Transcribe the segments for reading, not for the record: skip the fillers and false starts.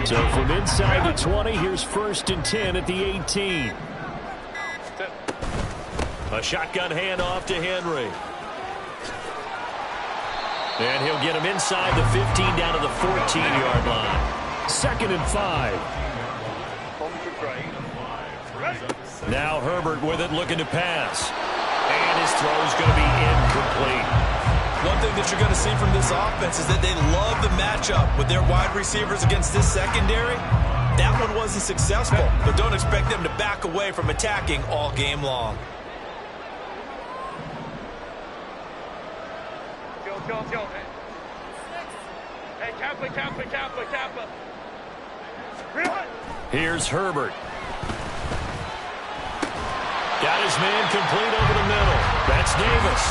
So from inside the 20, here's 1st and 10 at the 18. A shotgun handoff to Henry. And he'll get him inside the 15 down to the 14-yard line. 2nd and 5. Now Herbert with it, looking to pass. And his throw is going to be incomplete. One thing that you're going to see from this offense is that they love the matchup with their wide receivers against this secondary. That one wasn't successful, but don't expect them to back away from attacking all game long. Hey, Kappa. Here's Herbert. Got his man complete over the middle. That's Davis.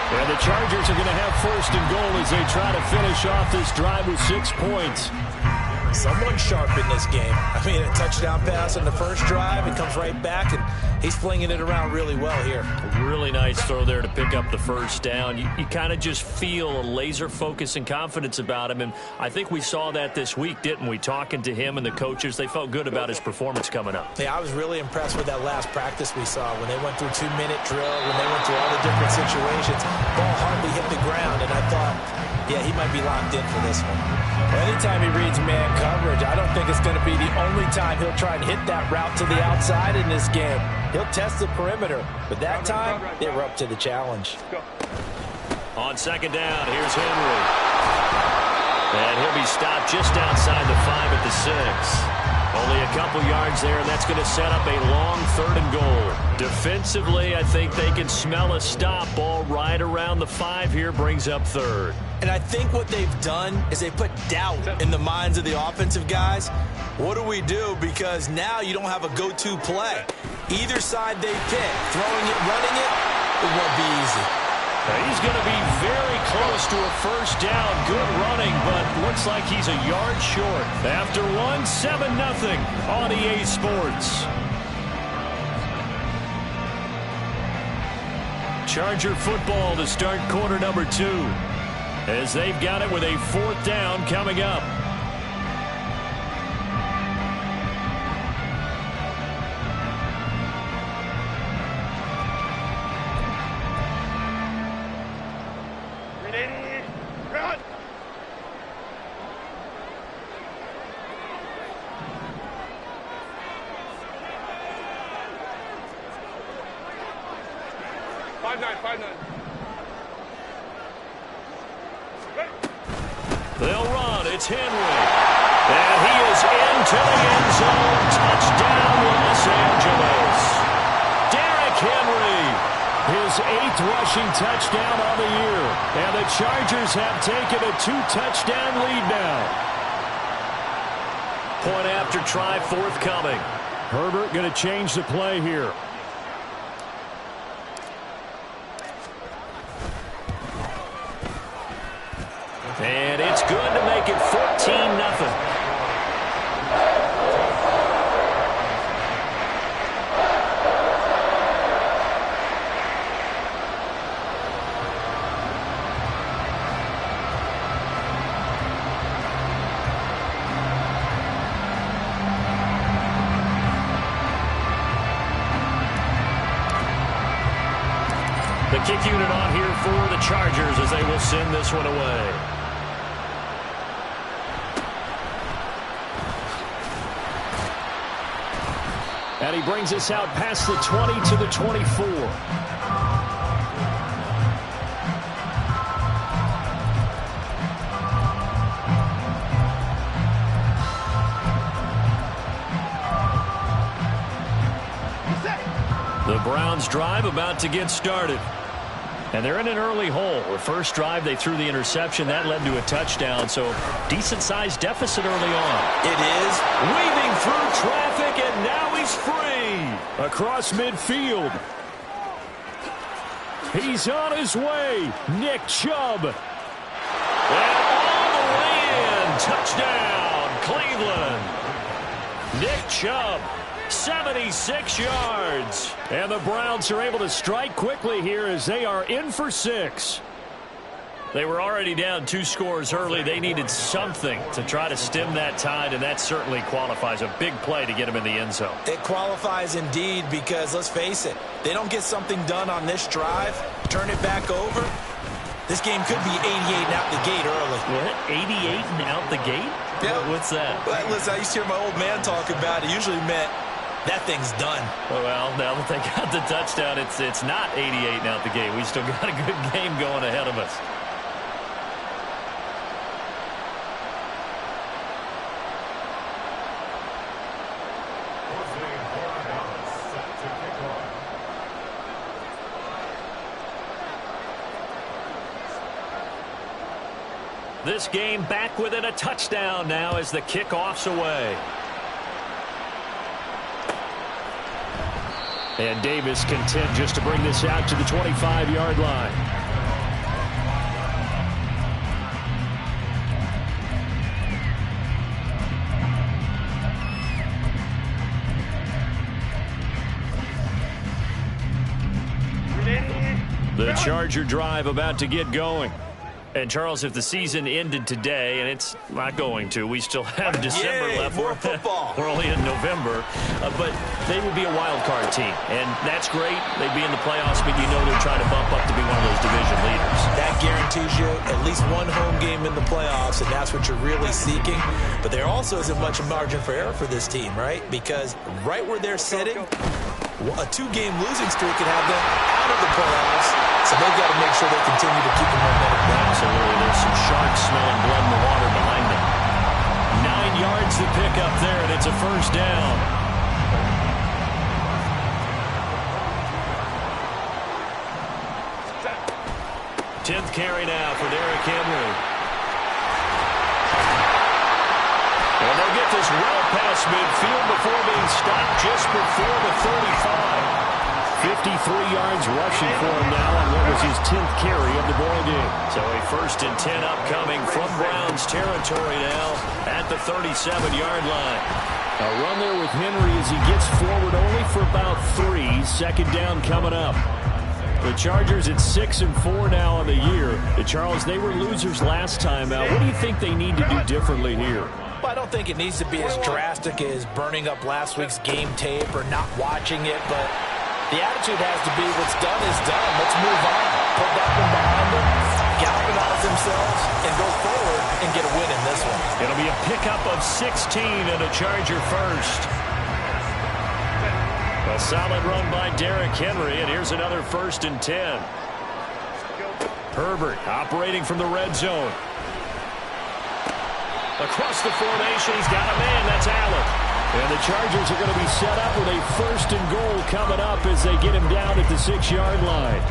And the Chargers are going to have 1st and goal as they try to finish off this drive with 6 points. Someone sharp in this game. I mean, a touchdown pass on the first drive. It comes right back, and he's flinging it around really well here. A really nice throw there to pick up the 1st down. You kind of just feel a laser focus and confidence about him, and I think we saw that this week, didn't we? Talking to him and the coaches, they felt good about his performance coming up. Yeah, I was really impressed with that last practice we saw when they went through 2-minute drill, when they went through all the different situations. Ball hardly hit the ground, and I thought, yeah, he might be locked in for this one. Anytime he reads man coverage, I don't think it's going to be the only time he'll try and hit that route to the outside in this game. He'll test the perimeter, but that time, they were up to the challenge. On 2nd down, here's Henry. And he'll be stopped just outside the 5 at the 6. Only a couple yards there, and that's going to set up a long 3rd and goal. Defensively, I think they can smell a stop. Ball right around the 5 here, brings up 3rd. And I think what they've done is they put doubt in the minds of the offensive guys. What do we do? Because now you don't have a go-to play. Either side they pick, throwing it, running it, it won't be easy. He's going to be very close to a 1st down. Good running, but looks like he's a yard short. After 7-0 on EA Sports. Charger football to start quarter number 2. As they've got it with a 4th down coming up. Run! Five nine. They'll run. It's Henry. And he is into the end zone. Touchdown, Los Angeles. Derrick Henry. His 8th rushing touchdown on the year. And the Chargers have taken a 2-touchdown lead now. Point after try forthcoming. Herbert going to change the play here. And it's good to make it 14-0. The kick unit on here for the Chargers as they will send this one away. And he brings us out past the 20 to the 24. The Browns drive about to get started. And they're in an early hole. The first drive, they threw the interception. That led to a touchdown, so decent-sized deficit early on. It is. Weaving through traffic, and now he's free. Across midfield. He's on his way. Nick Chubb. And all the way in. Touchdown, Cleveland. Nick Chubb. 76 yards. And the Browns are able to strike quickly here as they are in for 6. They were already down 2 scores early. They needed something to try to stem that tide, and that certainly qualifies. A big play to get them in the end zone. It qualifies indeed because, let's face it, they don't get something done on this drive, turn it back over. This game could be 88 and out the gate early. What? 88 and out the gate? Yeah. What's that? Well, listen, I used to hear my old man talk about it. Usually meant that thing's done. Well, now that they got the touchdown, it's not 88 and out the gate. We still got a good game going ahead of us. This game back within a touchdown now as the kickoff's away. And Davis content just to bring this out to the 25-yard line. The Charger drive about to get going. And, Charles, if the season ended today, and it's not going to, we still have December left. More football. We're only in November. But they would be a wild card team. And that's great. They'd be in the playoffs, but you know they're trying to bump up to be one of those division leaders. That guarantees you at least one home game in the playoffs, and that's what you're really seeking. But there also isn't much margin for error for this team, right? Because right where they're sitting, a 2-game losing streak could have them out of the playoffs. So they've got to make sure they continue to keep the momentum down. Absolutely. There's some sharks smelling blood in the water behind them. 9 yards to pick up there, and it's a first down. Tenth carry now for Derrick Henry. And they'll get this well past midfield before being stopped just before the 35. 53 yards rushing for him now on what was his 10th carry of the ball game. So a 1st and 10 upcoming from Browns territory now at the 37-yard line. A run there with Henry as he gets forward only for about 3. 2nd down coming up. The Chargers at 6-4 now on the year. Charles, they were losers last time out. What do you think they need to do differently here? Well, I don't think it needs to be as drastic as burning up last week's game tape or not watching it, but the attitude has to be what's done is done. Let's move on. Put that one behind them, galvanize themselves, and go forward and get a win in this one. It'll be a pickup of 16 and a Charger first. A solid run by Derrick Henry, and here's another 1st and 10. Herbert operating from the red zone. Across the formation, he's got a man. That's Allen. And the Chargers are going to be set up with a 1st and goal coming up as they get him down at the 6-yard line.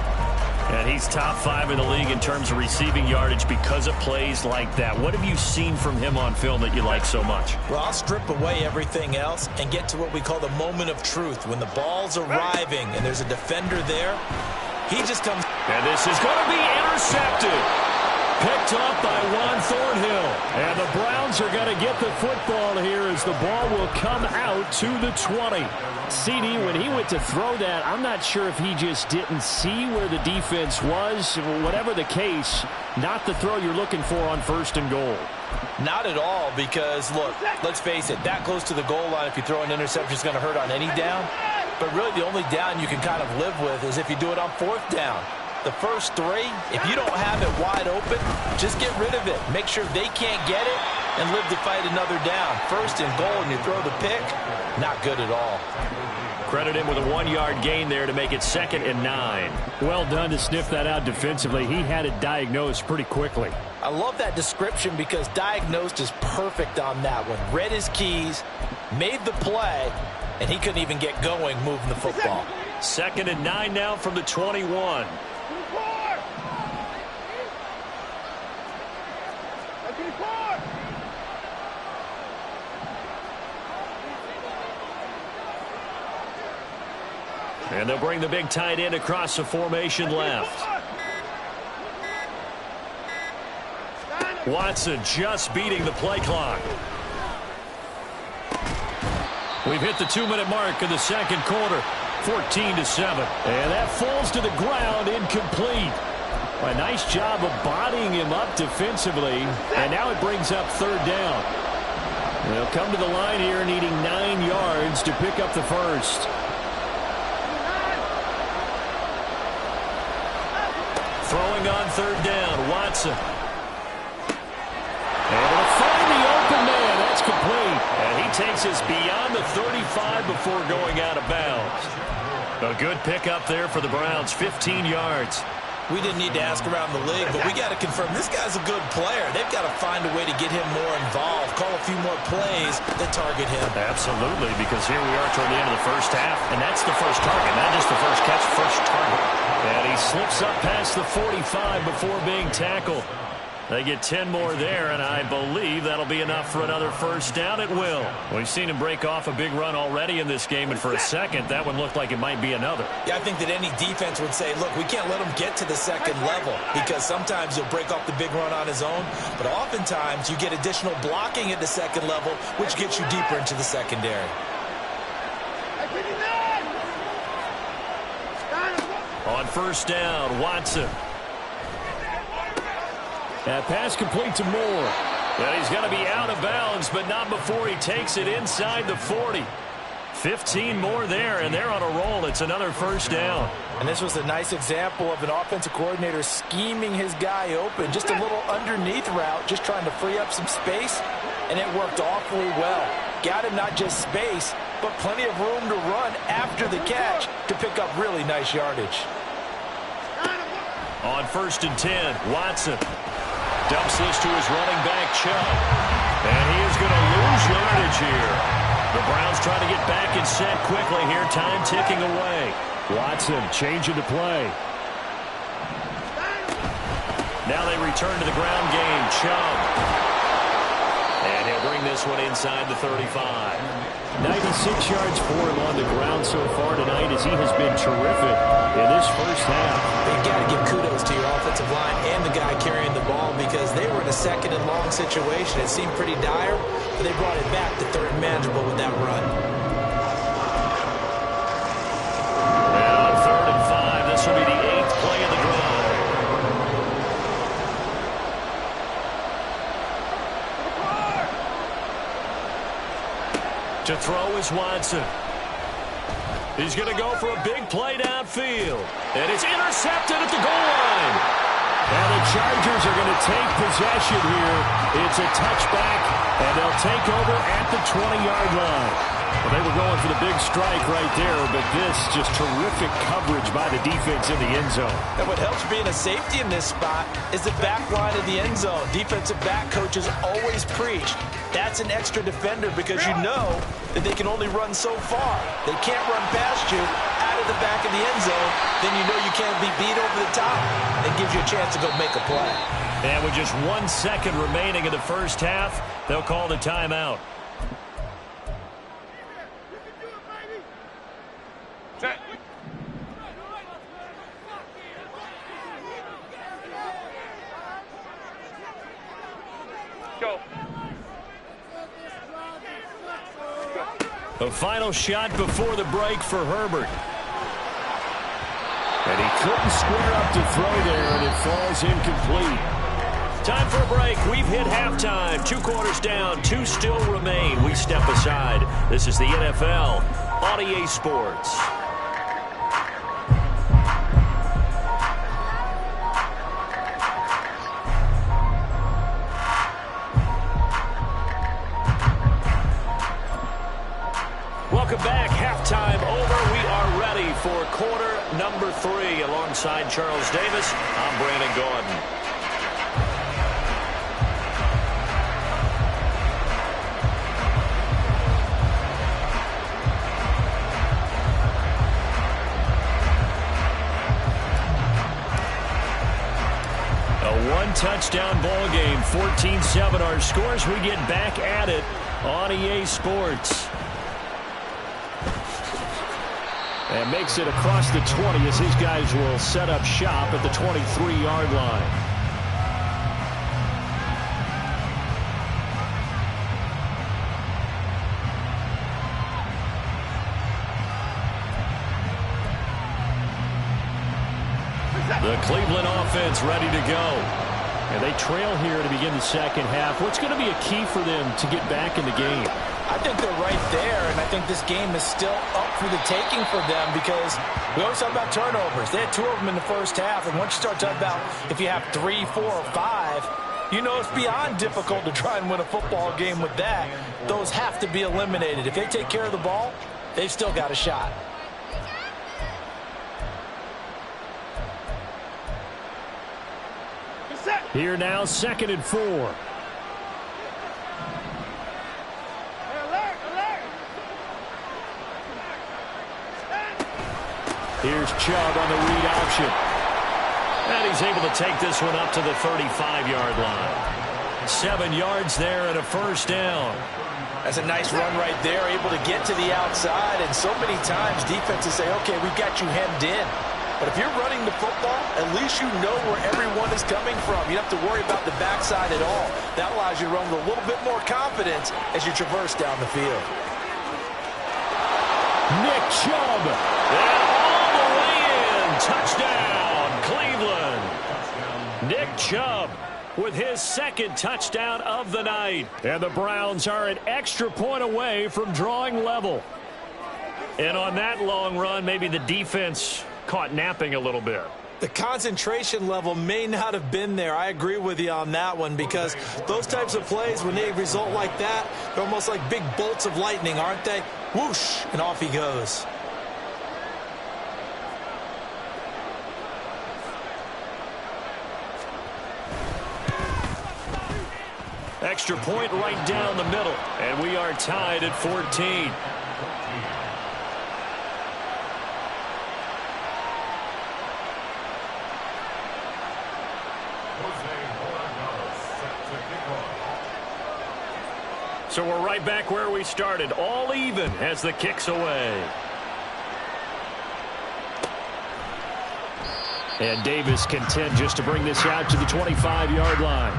And he's top 5 in the league in terms of receiving yardage because of plays like that. What have you seen from him on film that you like so much? Well, I'll strip away everything else and get to what we call the moment of truth. When the ball's arriving and there's a defender there, he just comes. And this is going to be intercepted. Picked up by Juan Thornhill. And the Browns are going to get the football here as the ball will come out to the 20. CD, when he went to throw that, I'm not sure if he just didn't see where the defense was. Whatever the case, not the throw you're looking for on 1st and goal. Not at all, because, look, let's face it, that close to the goal line, if you throw an interception, is going to hurt on any down. But really the only down you can kind of live with is if you do it on 4th down. The first 3, if you don't have it wide open, just get rid of it. Make sure they can't get it and live to fight another down. 1st and goal and you throw the pick, not good at all. Credit him with a 1-yard gain there to make it 2nd and 9. Well done to sniff that out defensively. He had it diagnosed pretty quickly. I love that description because diagnosed is perfect on that one. Read his keys, made the play, and he couldn't even get going moving the football. 2nd and 9 now from the 21. And they'll bring the big tight end across the formation left. Watson just beating the play clock. We've hit the 2-minute mark of the 2nd quarter. 14-7. And that falls to the ground, incomplete. A nice job of bodying him up defensively, and now it brings up third down. They'll come to the line here needing 9 yards to pick up the first. Throwing on third down, Watson. Able to find the open man. That's complete. And he takes us beyond the 35 before going out of bounds. A good pickup there for the Browns, 15 yards. We didn't need to ask around the league, but we got to confirm this guy's a good player. They've got to find a way to get him more involved, call a few more plays that target him. Absolutely, because here we are toward the end of the first half, and that's the first target, not just the first catch, first target. And he slips up past the 45 before being tackled. They get 10 more there, and I believe that'll be enough for another first down. It will. We've seen him break off a big run already in this game, and for a second, that one looked like it might be another. Yeah, I think that any defense would say, look, we can't let him get to the second level, because sometimes he'll break off the big run on his own, but oftentimes you get additional blocking at the second level, which gets you deeper into the secondary. On first down, Watson. That pass complete to Moore. Well, he's going to be out of bounds, but not before he takes it inside the 40. 15 more there, and they're on a roll. It's another first down. And this was a nice example of an offensive coordinator scheming his guy open. Just a little underneath route, just trying to free up some space, and it worked awfully well. Got him not just space, but plenty of room to run after the catch to pick up really nice yardage. On first and 10, Watson dumps this to his running back, Chubb. And he is going to lose yardage here. The Browns trying to get back and set quickly here. Time ticking away. Watson changing the play. Now they return to the ground game. Chubb. And he'll bring this one inside the 35. 96 yards for him on the ground so far tonight as he has been terrific in this first half. You've got to give kudos to your offensive line and the guy carrying the ball because they were in a second and long situation. It seemed pretty dire, but they brought it back to third and manageable with that run. And on third and 5, this will be the 8th play of the drive. To throw is Watson. He's going to go for a big play downfield. And it's intercepted at the goal line. And the Chargers are going to take possession here. It's a touchback, and they'll take over at the 20-yard line. Well, they were going for the big strike right there, but this just terrific coverage by the defense in the end zone. And what helps being a safety in this spot is the back line of the end zone. Defensive back coaches always preach. That's an extra defender because you know that they can only run so far. They can't run past you out of the back of the end zone. Then you know you can't be beat over the top. It gives you a chance to go make a play. And with just 1 second remaining in the first half, they'll call the timeout. Set. Go. A final shot before the break for Herbert. And he couldn't square up to throw there, and it falls incomplete. Time for a break. We've hit halftime. 2 quarters down, 2 still remain. We step aside. This is the NFL on EA Sports. Welcome back. Halftime over. We are ready for quarter number 3. Alongside Charles Davis, I'm Brandon Gordon. A 1-touchdown ball game, 14-7 our scores. We get back at it on EA Sports. And makes it across the 20 as his guys will set up shop at the 23-yard line. The The Cleveland offense ready to go. And they trail here to begin the second half. What's going to be a key for them to get back in the game? I think they're right there, and I think this game is still up for the taking for them because we always talk about turnovers. They had 2 of them in the first half, and once you start talking about if you have 3, 4, or 5, you know it's beyond difficult to try and win a football game with that. Those have to be eliminated. If they take care of the ball, they've still got a shot. Here now, 2nd and 4. Here's Chubb on the read option. And he's able to take this one up to the 35-yard line. 7 yards there and a first down. That's a nice run right there, able to get to the outside. And so many times defenses say, okay, we've got you hemmed in. But if you're running the football, at least you know where everyone is coming from. You don't have to worry about the backside at all. That allows you to run with a little bit more confidence as you traverse down the field. Nick Chubb. And all the way in. Touchdown, Cleveland. Nick Chubb with his 2nd touchdown of the night. And the Browns are an extra point away from drawing level. And on that long run, maybe the defense caught napping a little bit. The concentration level may not have been there. I agree with you on that one because those types of plays, when they result like that, they're almost like big bolts of lightning, aren't they? Whoosh, and off he goes. Extra point right down the middle. And we are tied at 14. So we're right back where we started, all even as the kick's away. And Davis content just to bring this out to the 25-yard line.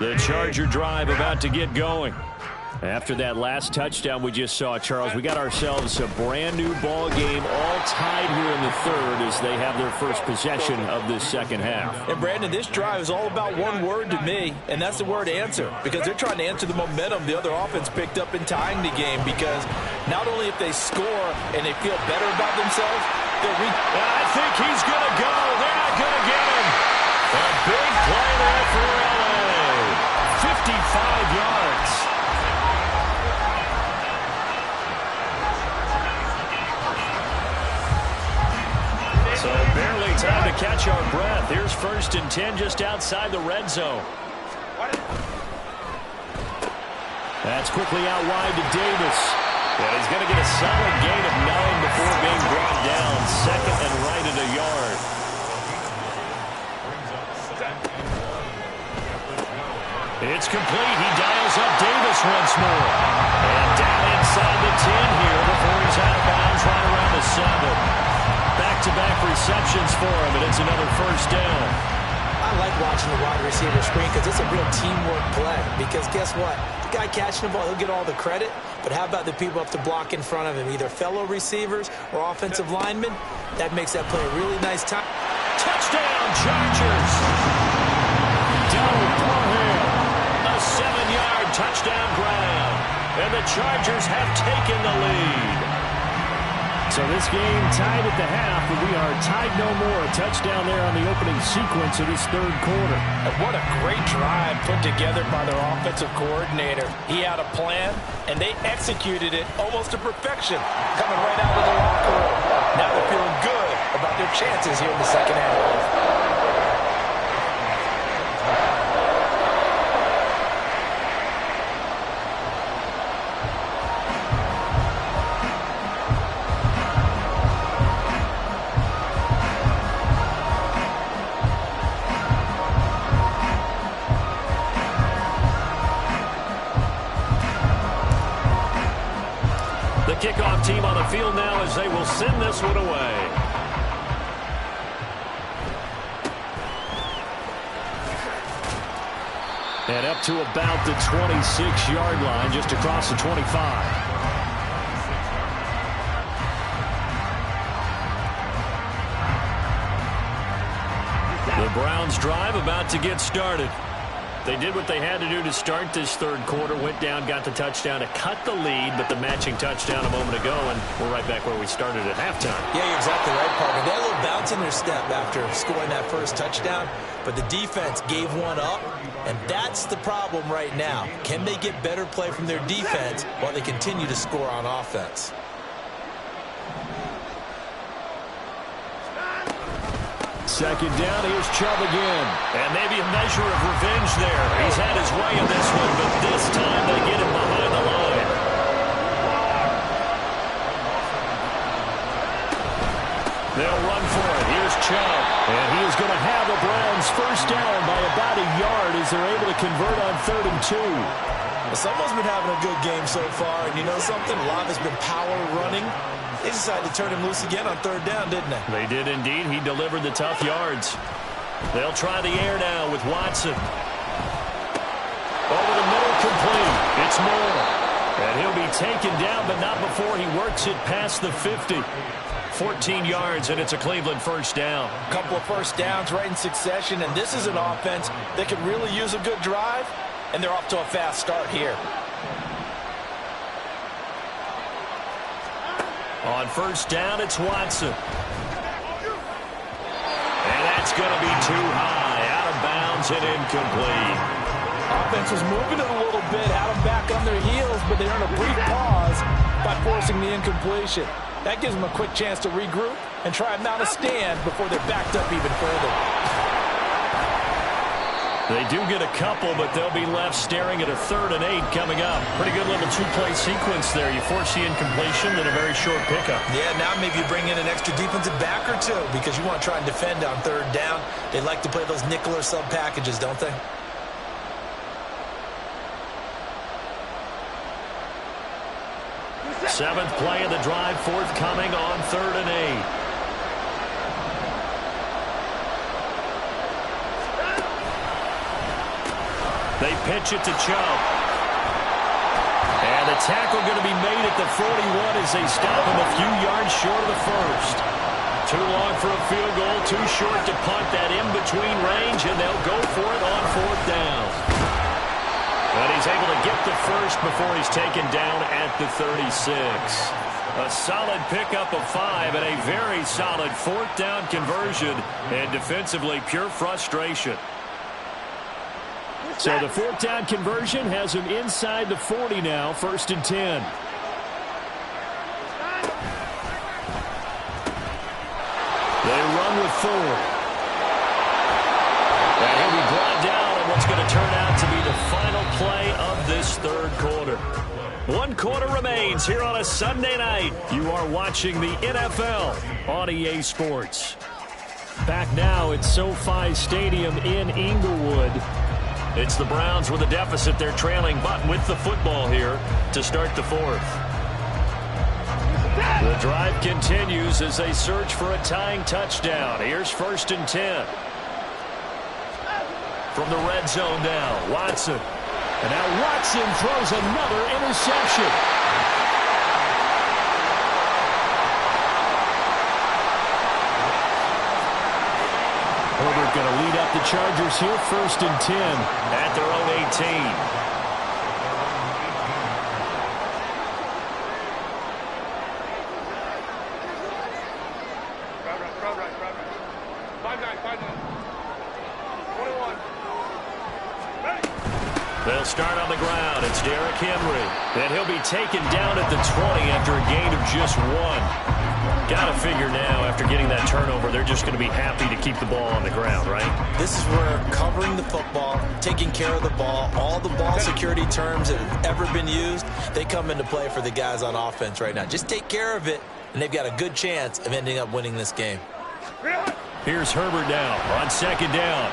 The Charger drive about to get going. After that last touchdown we just saw, Charles, we got ourselves a brand new ball game, all tied here in the 3rd as they have their first possession of this second half. And Brandon, this drive is all about one word to me, and that's the word answer, because they're trying to answer the momentum the other offense picked up in tying the game, because not only if they score and they feel better about themselves, and I think he's going to go. They're not going to get him. A big play there for LA. 55 yards. So barely time to catch our breath. Here's 1st and 10 just outside the red zone. That's quickly out wide to Davis. And he's going to get a solid gain of 9 before being brought down. 2nd and right at a yard. It's complete. He dials up Davis once more. And down inside the 10 here before he's out of bounds right around the 7. Back-to-back receptions for him, and it's another first down. I like watching the wide receiver screen because it's a real teamwork play. Because guess what? The guy catching the ball, he'll get all the credit. But how about the people up to block in front of him, either fellow receivers or offensive linemen? That makes that play a really nice time. Touchdown, Chargers! Donald Parham, a 7-yard touchdown grab. And the Chargers have taken the lead. So this game tied at the half, but we are tied no more. A touchdown there on the opening sequence of this 3rd quarter. And what a great drive put together by their offensive coordinator. He had a plan, and they executed it almost to perfection, coming right out of the locker room. Now they're feeling good about their chances here in the second half. Kickoff team on the field now as they will send this one away. And up to about the 26-yard line, just across the 25. The Browns drive about to get started. They did what they had to do to start this third quarter, went down, got the touchdown to cut the lead, but the matching touchdown a moment ago, and we're right back where we started at halftime. Yeah, you're exactly right, Parker. They had a little bounce in their step after scoring that first touchdown, but the defense gave one up, and that's the problem right now. Can they get better play from their defense while they continue to score on offense? Second down, here's Chubb again. And maybe a measure of revenge there. He's had his way in this one, but this time they get him behind the line. They'll run for it. Here's Chubb. And he is going to have the Browns first down by about a yard as they're able to convert on 3rd and 2. Well, someone's been having a good game so far, and you know something? A lot has been power running. They decided to turn him loose again on 3rd down, didn't they? They did indeed. He delivered the tough yards. They'll try the air now with Watson. Over the middle, complete. It's Moore. And he'll be taken down, but not before he works it past the 50. 14 yards, and it's a Cleveland first down. A couple of first downs right in succession, and this is an offense that could really use a good drive, and they're off to a fast start here. On first down, it's Watson. And that's going to be too high. Out of bounds and incomplete. Offense was moving it a little bit, had them back on their heels, but they earned a brief pause by forcing the incompletion. That gives them a quick chance to regroup and try and mount a stand before they're backed up even further. They do get a couple, but they'll be left staring at a 3rd and 8 coming up. Pretty good little two-play sequence there. You force the incompletion, then a very short pickup. Yeah, now maybe you bring in an extra defensive back or two because you want to try and defend on 3rd down. They like to play those nickel or sub packages, don't they? Seventh play of the drive, forthcoming on 3rd and 8. They pitch it to Chubb. And the tackle going to be made at the 41 as they stop him a few yards short of the first. Too long for a field goal, too short to punt that in-between range, and they'll go for it on 4th down. But he's able to get the first before he's taken down at the 36. A solid pickup of 5 and a very solid 4th down conversion, and defensively pure frustration. So the 4th down conversion has him inside the 40 now, 1st and 10. They run with 4. And he'll be brought down in what's going to turn out to be the final play of this 3rd quarter. 1 quarter remains here on a Sunday night. You are watching the NFL on EA Sports. Back now at SoFi Stadium in Inglewood. It's the Browns with a deficit. They're trailing, but with the football here to start the 4th. The drive continues as they search for a tying touchdown. Here's 1st and 10. From the red zone now, Watson. And now Watson throws another interception. Herbert going to lead up the Chargers here, 1st and 10 at their own 18. Right. 5-9. 21. Ready. They'll start on the ground. It's Derrick Henry. And he'll be taken down at the 20 after a gain of just 1. Got to figure now, after getting that turnover, they're just going to be happy to keep the ball on the ground, right? This is where covering the football, taking care of the ball, all the ball security terms that have ever been used, they come into play for the guys on offense right now. Just take care of it, and they've got a good chance of ending up winning this game. Here's Herbert now on 2nd down.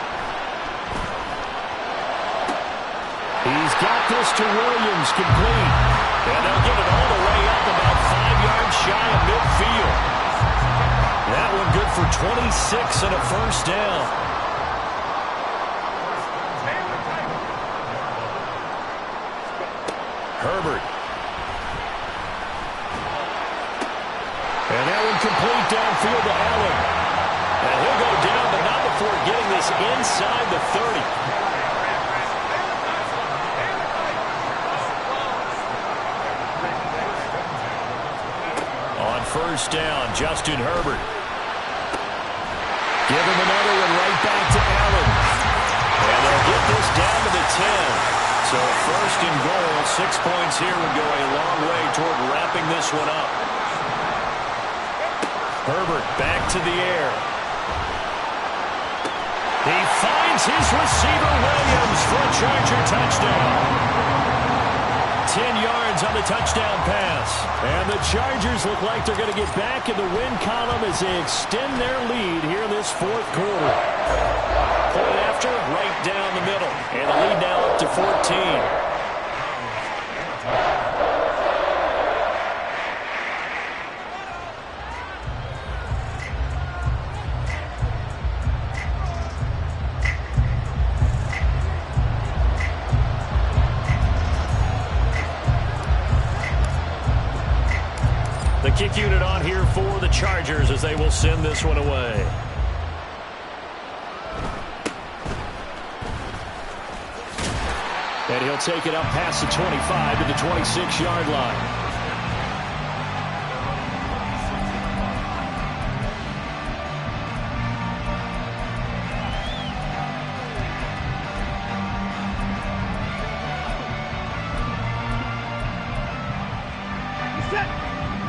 He's got this to Williams, complete. And they'll get it all the way up about 5 yards shy of midfield. That one good for 26 and a first down. Herbert. And that one complete downfield to Allen. And he'll go down, but not before getting this inside the 30. On first down, Justin Herbert. Give him another one right back to Allen. And they'll get this down to the 10. So first and goal, 6 points here would go a long way toward wrapping this one up. Herbert back to the air. He finds his receiver, Williams, for a Charger touchdown. 10 yards on the touchdown pass. And the Chargers look like they're going to get back in the win column as they extend their lead here in this fourth quarter. Point after, right down the middle. And the lead now up to 14. The kick unit on here for the Chargers as they will send this one away. And he'll take it up past the 25 to the 26-yard line.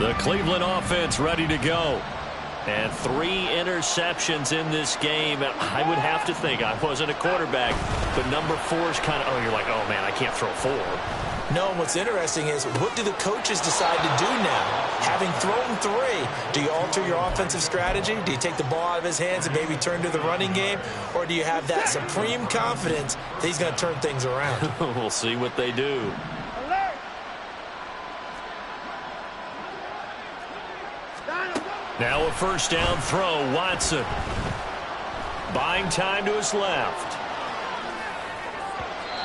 The Cleveland offense ready to go. And 3 interceptions in this game. And I would have to think, I wasn't a quarterback, but number 4 is kind of, oh, you're like, oh, man, I can't throw 4. No, and what's interesting is, what do the coaches decide to do now? Having thrown 3, do you alter your offensive strategy? Do you take the ball out of his hands and maybe turn to the running game? Or do you have that supreme confidence that he's going to turn things around? We'll see what they do. Now a first down throw, Watson. Buying time to his left.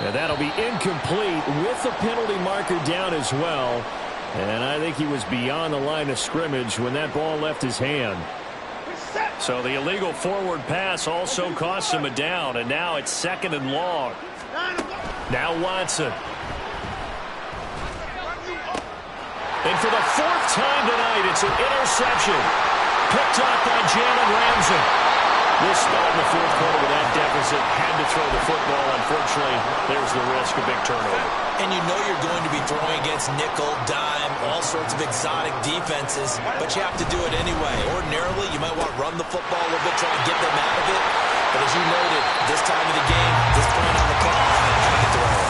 And that'll be incomplete with the penalty marker down as well. And I think he was beyond the line of scrimmage when that ball left his hand. So the illegal forward pass also cost him a down. And now it's 2nd and long. Now Watson. And for the 4th time tonight, it's an interception. Picked off by Jalen Ramsey. We'll start in the 4th quarter with that deficit. Had to throw the football. Unfortunately, there's the risk of big turnover. And you know you're going to be throwing against nickel, dime, all sorts of exotic defenses, but you have to do it anyway. Ordinarily, you might want to run the football a little bit, try to get them out of it. But as you noted, this time of the game, this point on the clock, you have to throw it.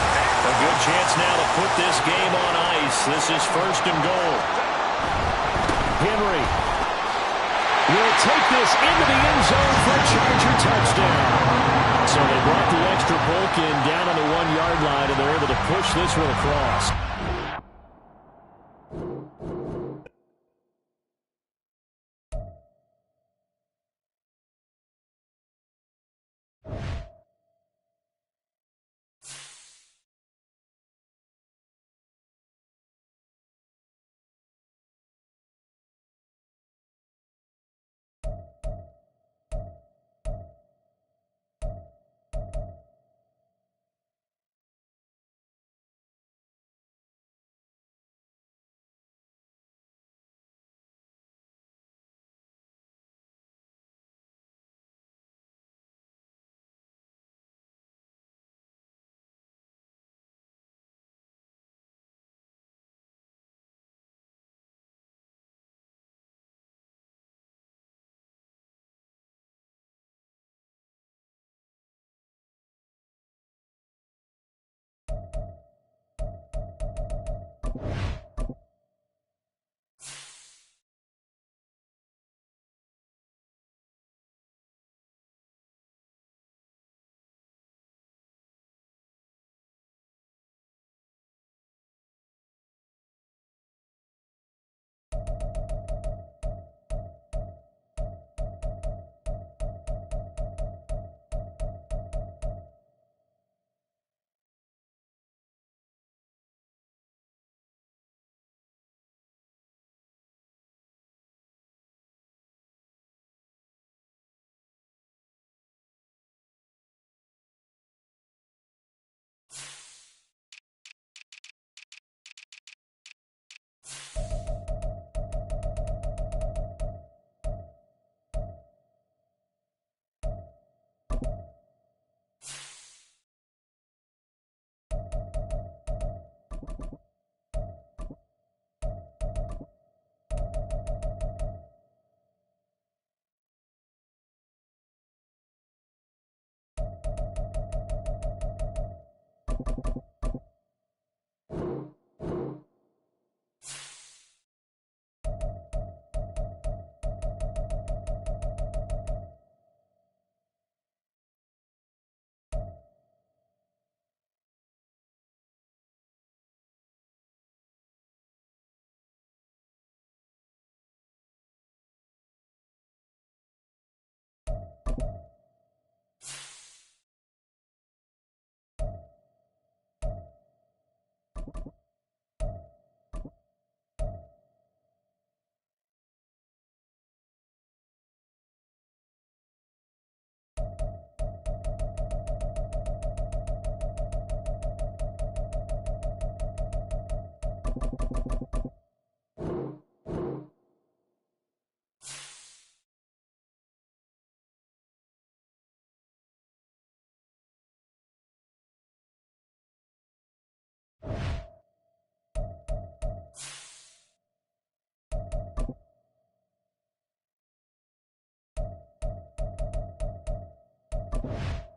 A good chance now to put this game on ice. This is 1st and goal. Henry will take this into the end zone for a Charger touchdown. So they brought the extra bulk in down on the 1-yard line, and they're able to push this one across. Bye.